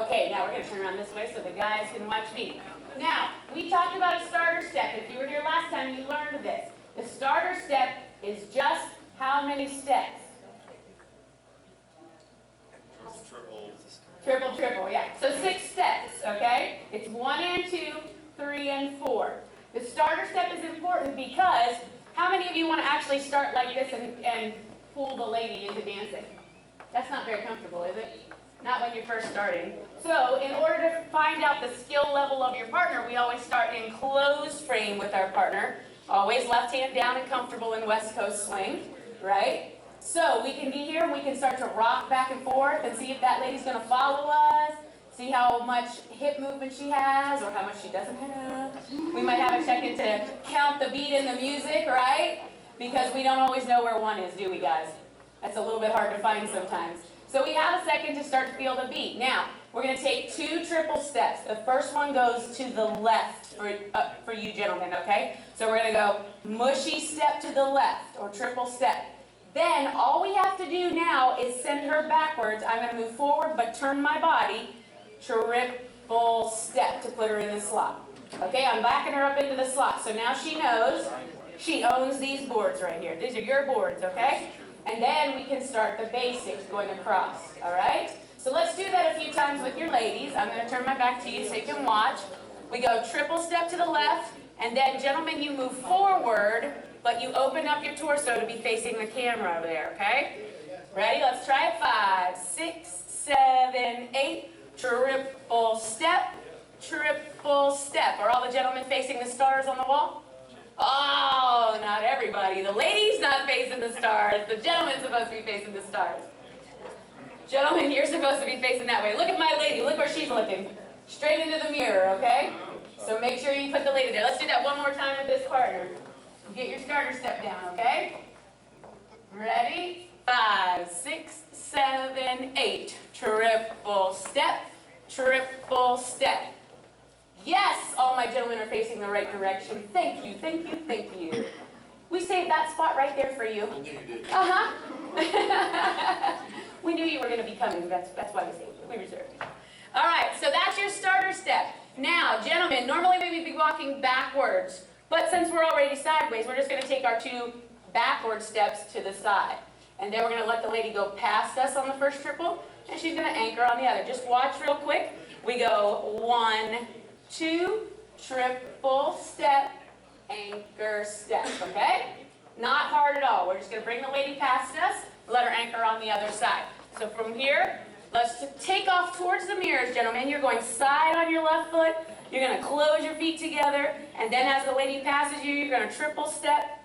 Okay, now we're going to turn around this way so the guys can watch me. Now, we talked about a starter step. If you were here last time, you learned this. The starter step is just how many steps? Triple, yeah. So 6 steps, okay? It's 1 and 2, 3 and 4. The starter step is important because how many of you want to actually start like this and pull the lady into dancing? That's not very comfortable, is it? Not when you're first starting. So in order to find out the skill level of your partner, we always start in closed frame with our partner. Always left hand down and comfortable in West Coast swing, right? So we can be here and we can start to rock back and forth and see if that lady's going to follow us, see how much hip movement she has or how much she doesn't have. We might have a second to count the beat in the music, right? Because we don't always know where one is, do we, guys? That's a little bit hard to find sometimes. So we have a second to start to feel the beat. Now, we're going to take 2 triple steps. The first one goes to the left for you gentlemen, okay? So we're going to go mushy step to the left or triple step. Then all we have to do now is send her backwards. I'm going to move forward but turn my body. Triple step to put her in the slot. Okay, I'm backing her up into the slot. So now she knows she owns these boards right here. These are your boards, okay? And then we can start the basics going across, all right? So let's do that a few times with your ladies. I'm going to turn my back to you so you can watch. We go triple step to the left, and then gentlemen, you move forward, but you open up your torso to be facing the camera over there, okay? Ready? Let's try it. 5, 6, 7, 8. Triple step, triple step. Are all the gentlemen facing the stars on the wall? Oh, not everybody. The lady's not facing the stars. The gentleman's supposed to be facing the stars. Gentlemen, you're supposed to be facing that way. Look at my lady. Look where she's looking. Straight into the mirror, okay? So make sure you put the lady there. Let's do that one more time with this partner. Get your starter step down, okay? Ready? 5, 6, 7, 8. Triple step, triple step. Yes, all my gentlemen are facing the right direction. Thank you, thank you, thank you. We saved that spot right there for you. I knew you did. We knew you were going to be coming. That's why we saved it. We reserved it. All right, so that's your starter step. Now, gentlemen, normally we would be walking backwards. But since we're already sideways, we're just going to take our 2 backward steps to the side. And then we're going to let the lady go past us on the first triple, and she's going to anchor on the other. Just watch real quick. We go 1, 2, triple step, anchor step, okay? Not hard at all. We're just going to bring the lady past us, let her anchor on the other side. So from here, let's take off towards the mirrors, gentlemen. You're going side on your left foot. You're going to close your feet together, and then as the lady passes you, you're going to triple step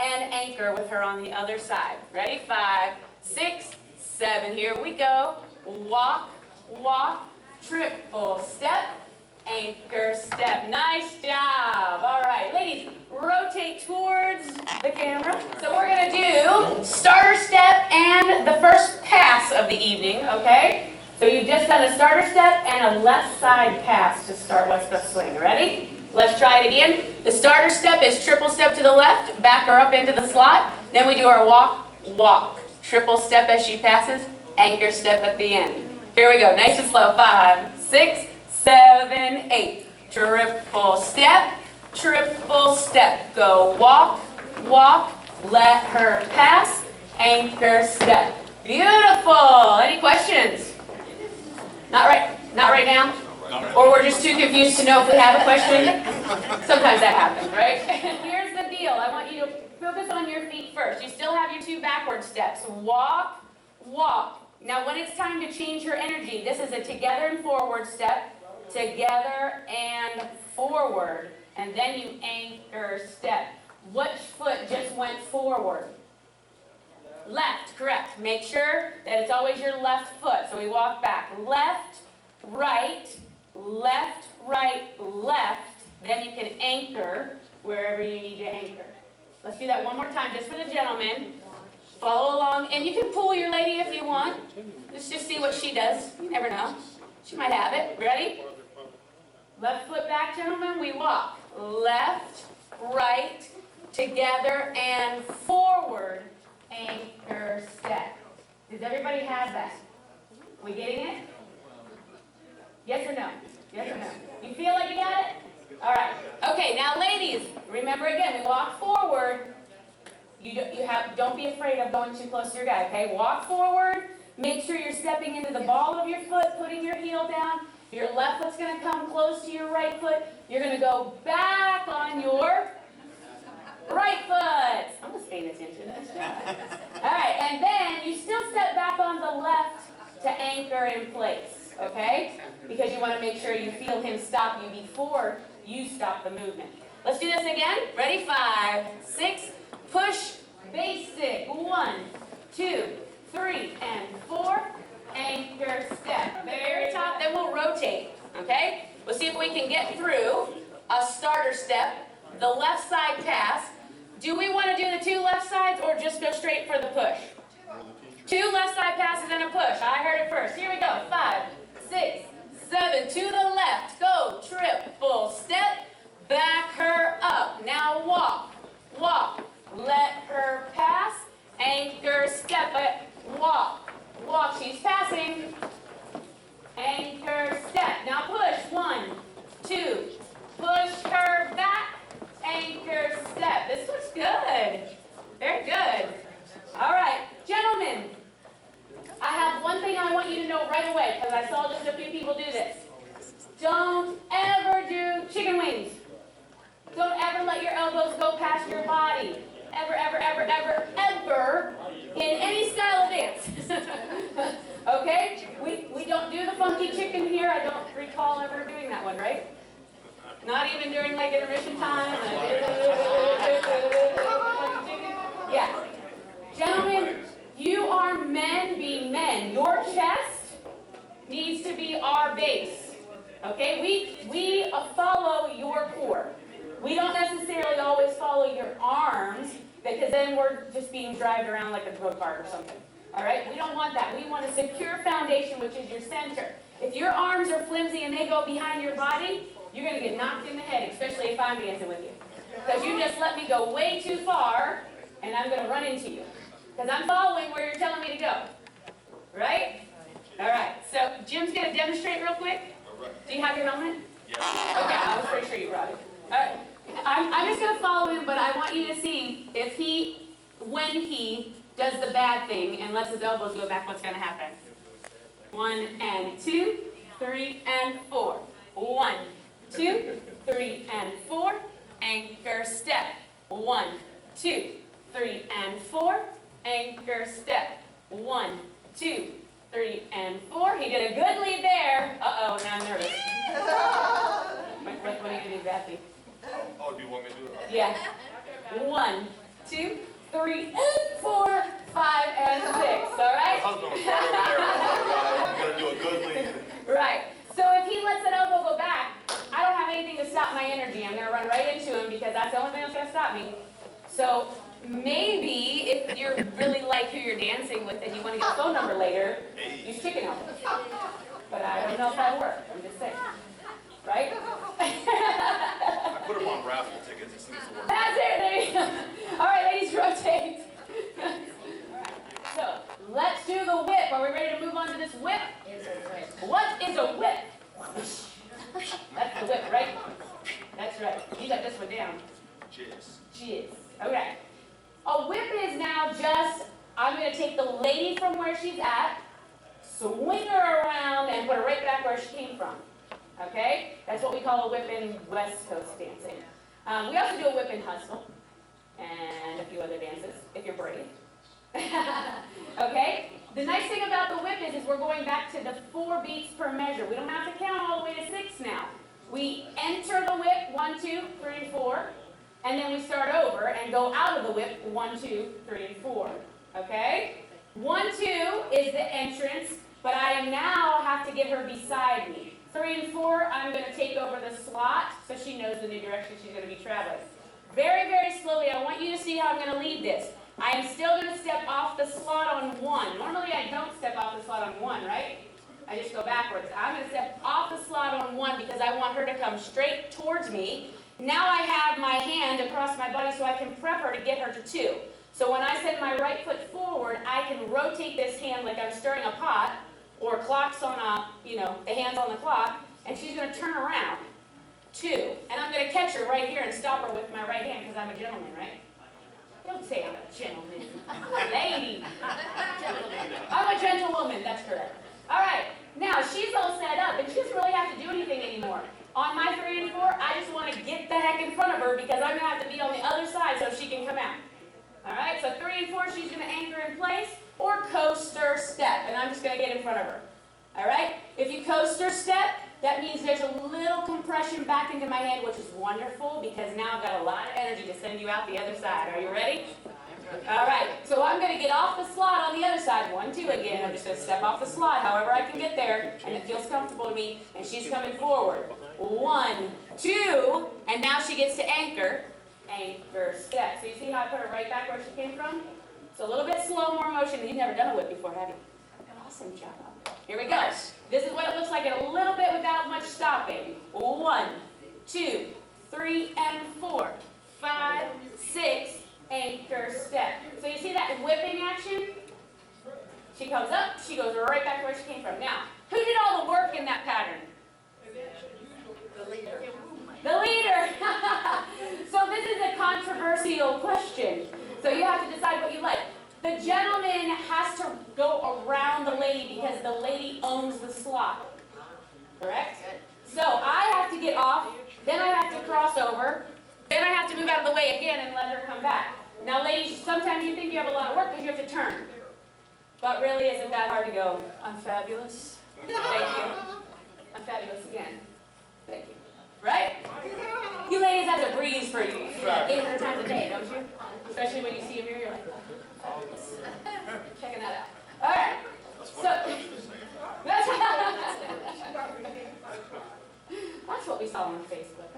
and anchor with her on the other side. Ready? 5, 6, 7. Here we go. Walk, walk, triple step, anchor step. Nice job. All right, ladies, rotate towards the camera. So we're going to do starter step and the first pass of the evening, okay? So you've just done a starter step and a left side pass to start West Coast swing. Ready? Let's try it again. The starter step is triple step to the left, back her up into the slot. Then we do our walk, walk. Triple step as she passes, anchor step at the end. Here we go, nice and slow. 5, 6, 7, 8. Triple step, triple step. Go walk, walk, let her pass, anchor step. Beautiful. Any questions? Not right now? Or we're just too confused to know if we have a question? Sometimes that happens, right? Here's the deal. I want you to focus on your feet first. You still have your 2 backward steps. Walk, walk. Now when it's time to change your energy, this is a together and forward step. Together and forward. And then you anchor step. Which foot just went forward? Left, correct. Make sure that it's always your left foot. So we walk back. Left, right, left, right, left. Then you can anchor wherever you need to anchor. Let's do that one more time just for the gentlemen. Follow along. And you can pull your lady if you want. Let's just see what she does. You never know. She might have it. Ready? Left foot back, gentlemen. We walk. Left, right, together, and forward. Anchor step. Does everybody have that? We getting it? remember again, we walk forward. Don't be afraid of going too close to your guy, okay? Walk forward. Make sure you're stepping into the ball of your foot, putting your heel down. Your left foot's going to come close to your right foot. You're going to go back on your right foot. I'm just paying attention. All right, and then you still step back on the left to anchor in place, okay? Because you want to make sure you feel him stop you before you stop the movement. Let's do this again. Ready? 5, 6, push, basic. 1, 2, 3, and 4. Anchor, step. Very top, then we'll rotate, okay? We'll see if we can get through a starter step, the left side pass. Do we want to do the 2 left sides or just go straight for the push? 2 left side passes and a push. I heard it first. Here we go. 5, 6, 7, to the left. Go, triple step. Back her up. Now walk, walk. Let her pass. Anchor, step it. Walk, walk. She's passing. Anchor, step. Now push. 1, 2. Push her back. Anchor, step. This looks good. Very good. All right, gentlemen. I have one thing I want you to know right away because I saw just a few people do this. Don't ever do chicken wings. Don't ever let your elbows go past your body. Ever, ever, ever, ever, ever in any style of dance. Okay? We don't do the funky chicken here. I don't recall ever doing that one, right? Not even during like intermission time. Yeah. Gentlemen, you are men being men. Your chest needs to be our base. Okay? We follow your core. We don't necessarily always follow your arms because then we're just being dragged around like a go kart or something. All right? We don't want that. We want a secure foundation, which is your center. If your arms are flimsy and they go behind your body, you're going to get knocked in the head, especially if I'm dancing with you. Because you just let me go way too far, and I'm going to run into you. Because I'm following where you're telling me to go. Right? All right. So Jim's going to demonstrate real quick. Do you have your helmet? Yeah. Okay, I was pretty sure you brought it. All right. I'm just going to follow him, but I want you to see if when he does the bad thing and lets his elbows go back, what's going to happen. 1 and 2, 3 and 4. 1, 2, 3 and 4. Anchor, step. 1, 2, 3 and 4. Anchor, step. 1, 2, 3 and 4. He did a good lead there. Uh-oh, now I'm nervous. What are you going to do exactly? Oh, do you want me to do it? Yeah. 1, 2, 3 and 4, 5 and 6. All right? My husband was right over there. You're going to do a good lead. Right. So if he lets that elbow go back, I don't have anything to stop my energy. I'm going to run right into him because that's the only thing that's going to stop me. So maybe if you really like who you're dancing with and you want to get a phone number later, use chicken elbows. But I don't know if that'll work. I'm just saying. Right? I put them on raffle tickets. It seems to work. That's it. There you go. All right, ladies, rotate. So let's do the whip. Are we ready to move on to this whip? What is a whip? That's the whip, right? That's right. You got this one down. Jizz. Okay. A whip is now just, I'm going to take the lady from where she's at, swing her around, and put her right back where she came from. Okay? That's what we call a whip in West Coast dancing. We also do a whip in hustle and a few other dances, if you're brave. Okay? The nice thing about the whip is we're going back to the 4 beats per measure. We don't have to count all the way to 6 now. We enter the whip, 1, 2, 3, 4, and then we start over and go out of the whip, 1, 2, 3, and 4. Okay? 1, 2 is the entrance, but I now have to get her beside me. 3 and 4, I'm going to take over the slot so she knows the new direction she's going to be traveling. Very, very slowly, I want you to see how I'm going to lead this. I am still going to step off the slot on 1. Normally I don't step off the slot on 1, right? I just go backwards. I'm going to step off the slot on 1 because I want her to come straight towards me. Now I have my hand across my body so I can prep her to get her to 2. So when I send my right foot forward, I can rotate this hand like I'm stirring a pot, or clocks on the hands on the clock, and she's going to turn around. 2. And I'm going to catch her right here and stop her with my right hand because I'm a gentleman, right? Don't say I'm a gentleman. Lady. Gentleman. I'm a gentlewoman, that's correct. All right, now she's all set up and she doesn't really have to do anything anymore. On my 3 and 4, I just want to get the heck in front of her because I'm going to have to be on the other side so she can come out. All right, so 3 and 4, she's going to anchor in place or coaster step, and I'm just going to get in front of her. All right, if you coaster step, that means there's a little compression back into my hand, which is wonderful because now I've got a lot of energy to send you out the other side. Are you ready? All right, so I'm going to get off the slot on the other side. 1, 2 again. I'm just going to step off the slot however I can get there, and it feels comfortable to me, and she's coming forward. 1, 2, and now she gets to anchor. Anchor step. So you see how I put her right back where she came from? It's a little bit slow, more motion. You've never done a whip before, have you? Awesome job. Here we go. This is what it looks like in a little bit without much stopping. 1, 2, 3, and 4, 5, 6, anchor step. So you see that whipping action? She comes up, she goes right back where she came from. Now, who did all the work in that pattern? The leader. The leader. So this is a controversial question. So you have to decide what you like. The gentleman has to go around the lady because the lady owns the slot. Correct? So I have to get off, then I have to cross over, then I have to move out of the way again and let her come back. Now ladies, sometimes you think you have a lot of work because you have to turn. But really, isn't that hard to go, I'm fabulous? Thank you. I'm fabulous again. Thank you. Right? You ladies, that's a breeze for you. 800 times a day, don't you? Especially when you see a mirror, you're like, oh, checking that out. All right. So, that's what we saw on Facebook.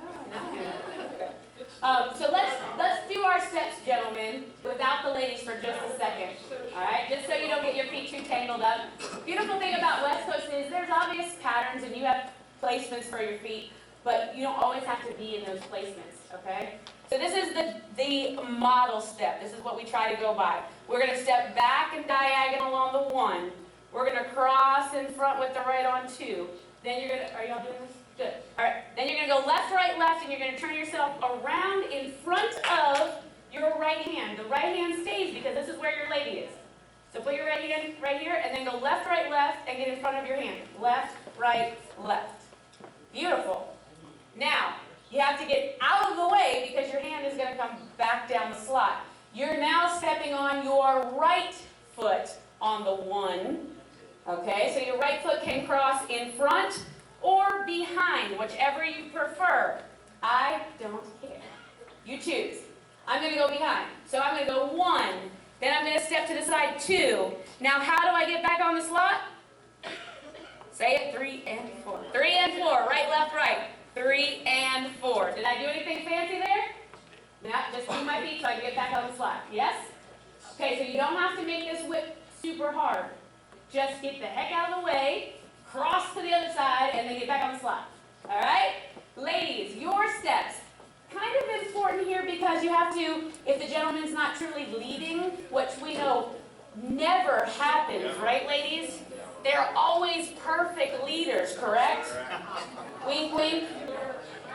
So let's do our steps, gentlemen, without the ladies for just a second. All right, just so you don't get your feet too tangled up. Beautiful thing about West Coast is there's obvious patterns and you have placements for your feet, but you don't always have to be in those placements. Okay. So this is the model step. This is what we try to go by. We're going to step back and diagonal on the 1. We're going to cross in front with the right on 2. Then you're going to, are y'all doing this? Good. All right. Then you're going to go left, right, left, and you're going to turn yourself around in front of your right hand. The right hand stays because this is where your lady is. So put your right hand right here, and then go left, right, left, and get in front of your hand. Left, right, left. Beautiful. Now, you have to get out of the way because your hand is going to come back down the slot. You're now stepping on your right foot on the 1. Okay, so your right foot can cross in front or behind, whichever you prefer. I don't care. You choose. I'm going to go behind. So I'm going to go 1. Then I'm going to step to the side 2. Now how do I get back on the slot? Say it, 3 and 4. 3 and 4, right, left, right. 3 and 4. Did I do anything fancy there? No, just move my feet so I can get back on the slot. Yes? Okay, so you don't have to make this whip super hard. Just get the heck out of the way, cross to the other side, and then get back on the slot. All right? Ladies, your steps. Kind of important here because you have to, if the gentleman's not truly leading, which we know never happens, right, ladies? They're always perfect leaders, correct? Wink, wink.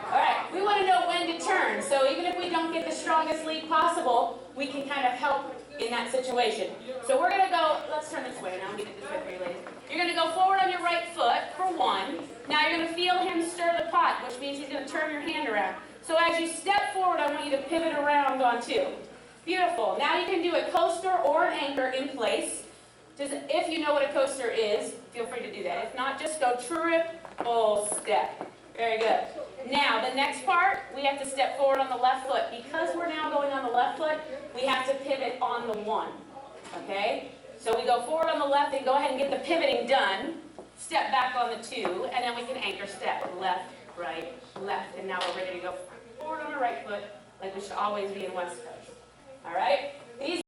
All right, we want to know when to turn. So even if we don't get the strongest lead possible, we can kind of help in that situation. So we're going to go, let's turn this way now. I'll get it this way for you ladies. You're going to go forward on your right foot for 1. Now you're going to feel him stir the pot, which means he's going to turn your hand around. So as you step forward, I want you to pivot around on 2. Beautiful. Now you can do a coaster or an anchor in place. Just, if you know what a coaster is, feel free to do that. If not, just go triple step. Very good. Now, the next part, we have to step forward on the left foot. Because we're now going on the left foot, we have to pivot on the 1. Okay? So we go forward on the left and go ahead and get the pivoting done. Step back on the 2, and then we can anchor step. Left, right, left. And now we're ready to go forward on the right foot, like we should always be in West Coast. All right? These